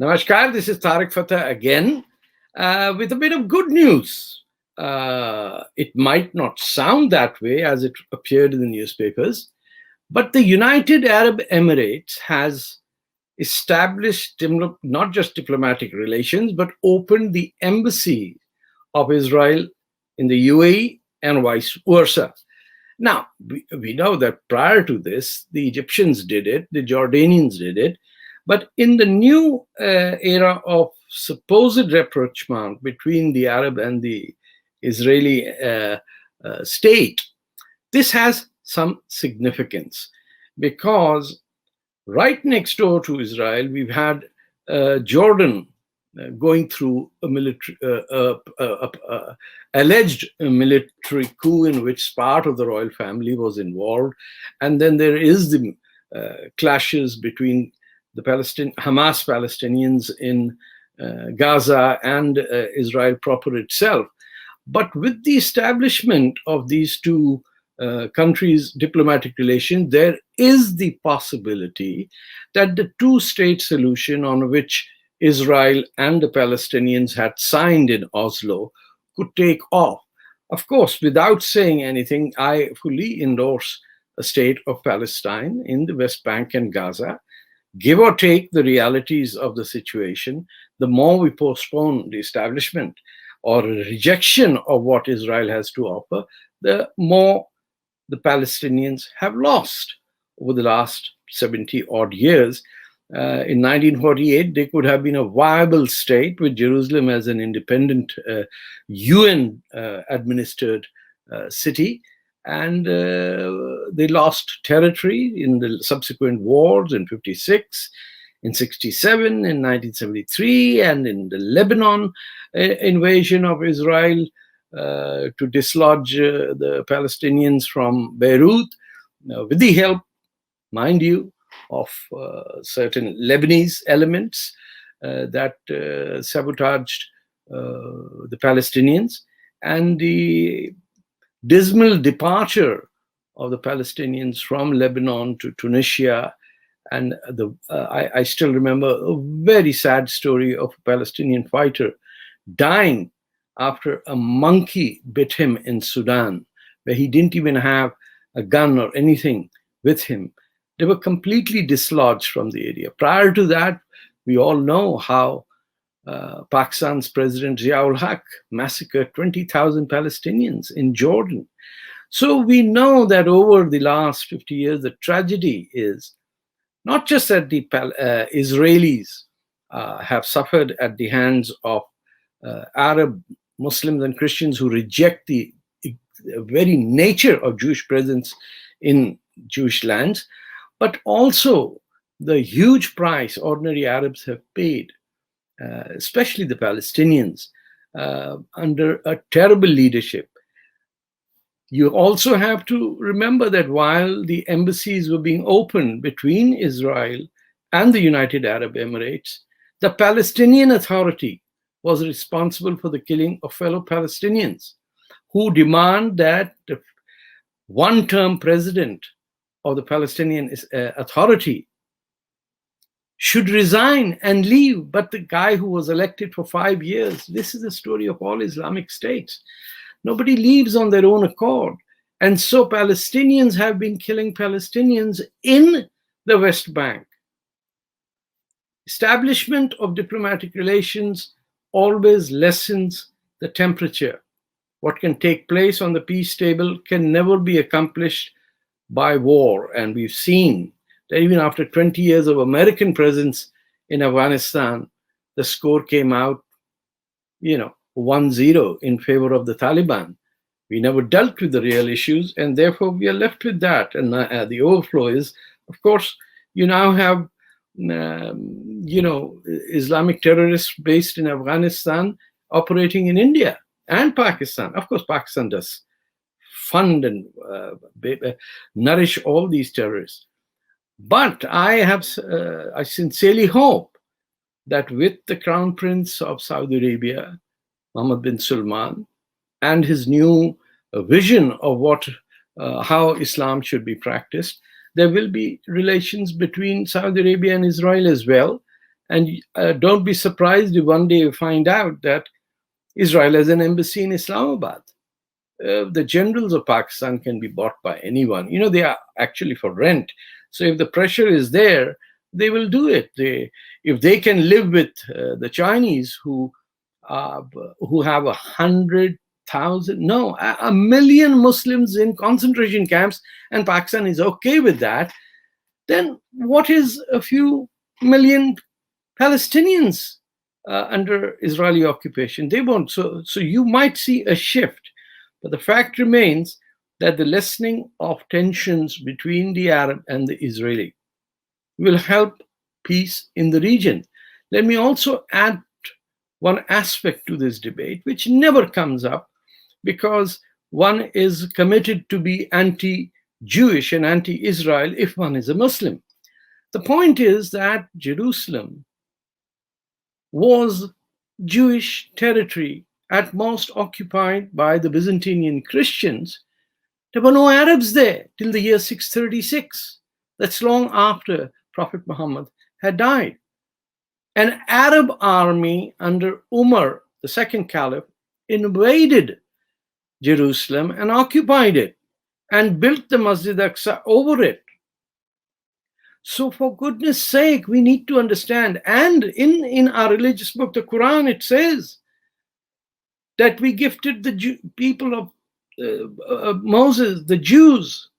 Namaskar, this is Tarek Fatah again with a bit of good news. It might not sound that way as it appeared in the newspapers, but the United Arab Emirates has established not just diplomatic relations, but opened the embassy of Israel in the UAE and vice versa. Now, we know that prior to this, the Egyptians did it, the Jordanians did it, but in the new era of supposed rapprochement between the Arab and the Israeli state, this has some significance because right next door to Israel, we've had Jordan going through a military, alleged military coup in which part of the royal family was involved. And then there is the clashes between the Hamas Palestinians in Gaza and Israel proper itself. But with the establishment of these two countries' diplomatic relations, there is the possibility that the two-state solution on which Israel and the Palestinians had signed in Oslo could take off. Of course, without saying anything, I fully endorse a state of Palestine in the West Bank and Gaza. Give or take the realities of the situation, the more we postpone the establishment or rejection of what Israel has to offer, the more the Palestinians have lost over the last 70 odd years. In 1948, they could have been a viable state with Jerusalem as an independent UN administered city. And they lost territory in the subsequent wars in 56, in 67, in 1973, and in the Lebanon invasion of Israel to dislodge the Palestinians from Beirut, with the help, mind you, of certain Lebanese elements that sabotaged the Palestinians, and the dismal departure of the Palestinians from Lebanon to Tunisia. And I still remember a very sad story of a Palestinian fighter dying after a monkey bit him in Sudan, where he didn't even have a gun or anything with him. They were completely dislodged from the area. Prior to that, we all know how Pakistan's President Ziaul Haq massacred 20,000 Palestinians in Jordan. So we know that over the last 50 years, the tragedy is not just that the Israelis have suffered at the hands of Arab Muslims and Christians who reject the very nature of Jewish presence in Jewish lands, but also the huge price ordinary Arabs have paid, especially the Palestinians, under a terrible leadership. You also have to remember that while the embassies were being opened between Israel and the United Arab Emirates, the Palestinian Authority was responsible for the killing of fellow Palestinians who demand that the one-term president of the Palestinian Authority should resign and leave. But the guy who was elected for 5 years, this is the story of all Islamic states. Nobody leaves on their own accord. And so Palestinians have been killing Palestinians in the West Bank. Establishment of diplomatic relations always lessens the temperature. What can take place on the peace table can never be accomplished by war. And we've seen that even after 20 years of American presence in Afghanistan, the score came out, 1-0 in favor of the Taliban. We never dealt with the real issues, and therefore we are left with that. And the overflow is, of course, you now have, Islamic terrorists based in Afghanistan operating in India and Pakistan. Of course, Pakistan does fund and nourish all these terrorists. But I sincerely hope that with the Crown Prince of Saudi Arabia, Mohammed bin Salman, and his new vision of how Islam should be practiced, there will be relations between Saudi Arabia and Israel as well And don't be surprised if one day you find out that Israel has an embassy in Islamabad. The generals of Pakistan can be bought by anyone. You know, they are actually for rent. So if the pressure is there, they will do it. If they can live with the Chinese who have 100,000, no, a million Muslims in concentration camps, and Pakistan is okay with that, then what is a few million Palestinians under Israeli occupation? They won't. So you might see a shift. But the fact remains that the lessening of tensions between the Arab and the Israeli will help peace in the region. Let me also add one aspect to this debate, which never comes up because one is committed to be anti-Jewish and anti-Israel if one is a Muslim. The point is that Jerusalem was Jewish territory, at most occupied by the Byzantine Christians. There were no Arabs there till the year 636. That's long after Prophet Muhammad had died. An Arab army under Umar, the second caliph, invaded Jerusalem and occupied it and built the Masjid Aqsa over it. So for goodness sake, we need to understand. And in our religious book, the Quran, it says that we gifted the people of Moses, the Jews,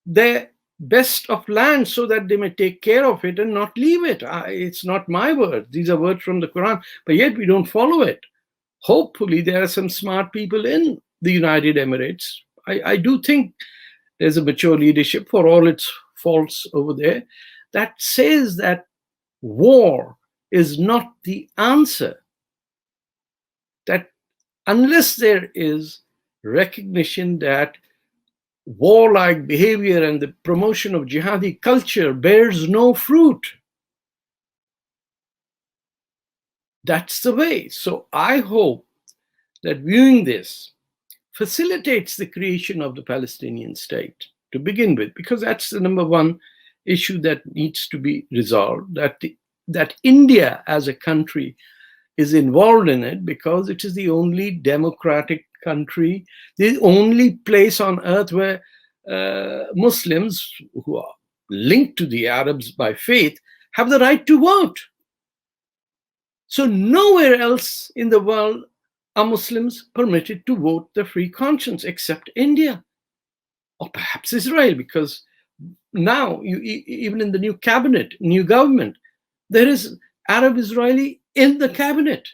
their best of land so that they may take care of it and not leave it. It's not my words. These are words from the Quran, but yet we don't follow it. Hopefully, there are some smart people in the United Emirates. I do think there's a mature leadership, for all its faults over there, that says that war is not the answer. That unless there is recognition that warlike behavior and the promotion of jihadi culture bears no fruit, that's the way. So I hope that viewing this facilitates the creation of the Palestinian state to begin with, because that's the number one issue that needs to be resolved, that India as a country is involved in it because it is the only democratic country, the only place on earth where Muslims who are linked to the Arabs by faith have the right to vote. So nowhere else in the world are Muslims permitted to vote their free conscience except India, or perhaps Israel, because now even in the new cabinet, new government, there is Arab-Israeli in the cabinet.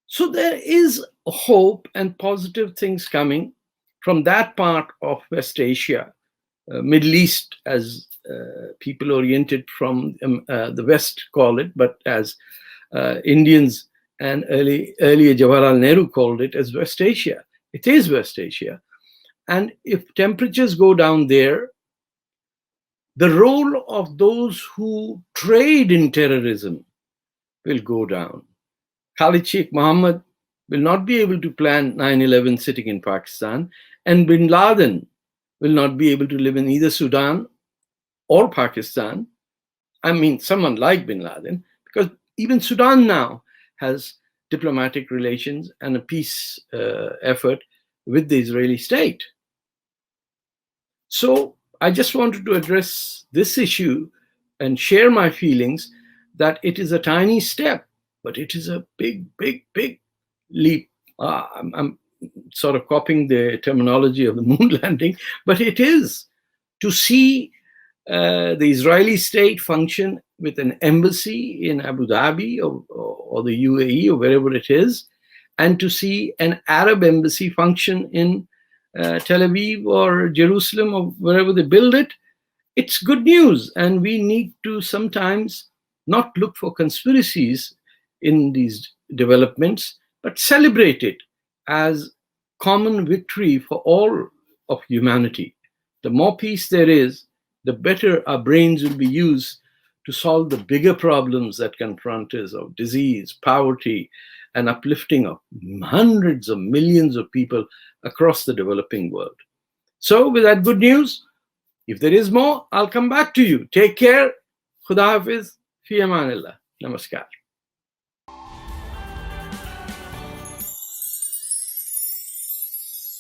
So there is hope and positive things coming from that part of West Asia, Middle East, as people oriented from the West call it, but as Indians and earlier Jawaharlal Nehru called it, as West Asia. It is West Asia. And if temperatures go down there, the role of those who trade in terrorism will go down. Khalid Sheikh Mohammed will not be able to plan 9/11 sitting in Pakistan, and bin Laden will not be able to live in either Sudan or Pakistan. I mean, someone like bin Laden, because even Sudan now has diplomatic relations and a peace effort with the Israeli state. So I just wanted to address this issue and share my feelings that it is a tiny step, but it is a big, big, big leap. I'm sort of copying the terminology of the moon landing, but it is to see the Israeli state function with an embassy in Abu Dhabi or the UAE or wherever it is, and to see an Arab embassy function in Tel Aviv or Jerusalem or wherever they build it. It's good news, and we need to sometimes not look for conspiracies in these developments, but celebrate it as common victory for all of humanity. The more peace there is, the better our brains will be used to solve the bigger problems that confront us of disease, poverty, and uplifting of hundreds of millions of people across the developing world. So with that good news, if there is more, I'll come back to you. Take care. Khuda Hafiz. Fi amanillah. Namaskar.